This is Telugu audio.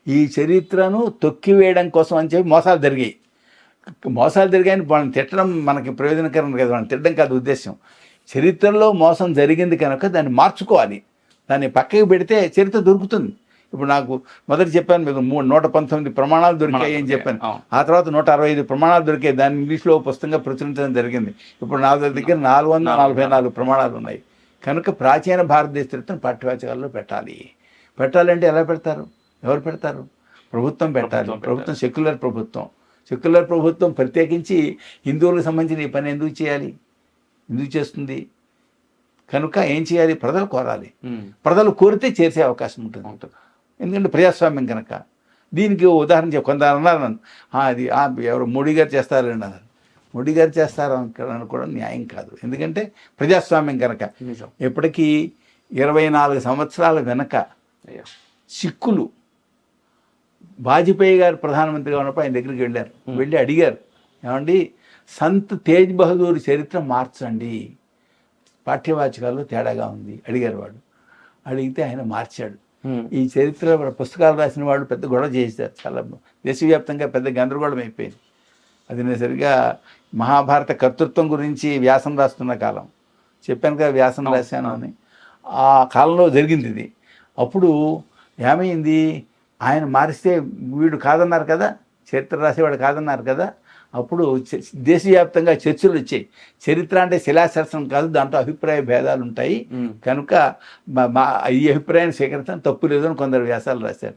ఈ చరిత్రను తొక్కివేయడం కోసం అని చెప్పి మోసాలు జరిగాయి. మోసాలు జరిగాయని వాళ్ళని తిట్టడం మనకి ప్రయోజనకరం కదా, వాళ్ళని తిట్టడం కాదు ఉద్దేశం. చరిత్రలో మోసం జరిగింది కనుక దాన్ని మార్చుకోవాలి, దాన్ని పక్కకి పెడితే చరిత్ర దొరుకుతుంది. ఇప్పుడు నాకు మొదటి చెప్పాను మీకు 119 ప్రమాణాలు దొరికాయి అని చెప్పాను. ఆ తర్వాత 165 ప్రమాణాలు దొరికాయి. దాన్ని ఇంగ్లీష్లో పుస్తకంగా ప్రచురించడం జరిగింది. ఇప్పుడు నా దగ్గర 444 ప్రమాణాలు ఉన్నాయి. కనుక ప్రాచీన భారతదేశ చరిత్రను పాఠ్యవాచకాల్లో పెట్టాలి. పెట్టాలంటే ఎలా పెడతారు? ఎవరు పెడతారు? ప్రభుత్వం పెట్టాలి. ప్రభుత్వం సెక్యులర్ ప్రభుత్వం. సెక్యులర్ ప్రభుత్వం ప్రత్యేకించి హిందువులకు సంబంధించిన ఈ పని ఎందుకు చేయాలి? ఎందుకు చేస్తుంది? కనుక ఏం చేయాలి? ప్రజలు కోరాలి. ప్రజలు కోరితే చేసే అవకాశం ఉంటుంది. ఎందుకంటే ప్రజాస్వామ్యం కనుక. దీనికి ఉదాహరణ కొంత అన్నారు, అది ఎవరు మోడీ గారు చేస్తారని అన్నారు. మోడీ గారు చేస్తారు అనుకోవడం న్యాయం కాదు. ఎందుకంటే ప్రజాస్వామ్యం కనుక. ఇప్పటికీ 24 సంవత్సరాల వెనక సిక్కులు వాజ్పేయి గారు ప్రధానమంత్రిగా ఉన్నప్పుడు ఆయన దగ్గరికి వెళ్ళారు. వెళ్ళి అడిగారు, ఏమండి సంత్ తేజ్ బహదూర్ చరిత్ర మార్చండి, పాఠ్యవాచకాల్లో తేడాగా ఉంది అడిగారు. వాడు అడిగితే ఆయన మార్చాడు. ఈ చరిత్ర పుస్తకాలు రాసిన వాళ్ళు పెద్ద గొడవ చేశారు. చాలా దేశవ్యాప్తంగా పెద్ద గందరగోళం అయిపోయింది. అది నేను సరిగ్గా మహాభారత కర్తృత్వం గురించి వ్యాసం రాస్తున్న కాలం చెప్పాను కదా, వ్యాసం రాశాను అని. ఆ కాలంలో జరిగింది ఇది. అప్పుడు ఏమైంది, ఆయన మారిస్తే వీడు కాదన్నారు కదా, చరిత్ర రాసేవాడు కాదన్నారు కదా. అప్పుడు దేశవ్యాప్తంగా చర్చలు వచ్చాయి. చరిత్ర అంటే శిలాశాసనం కాదు, దాంట్లో అభిప్రాయ భేదాలు ఉంటాయి కనుక ఈ అభిప్రాయాన్ని స్వీకరించడం తప్పు లేదు అని కొందరు వ్యాసాలు రాశారు.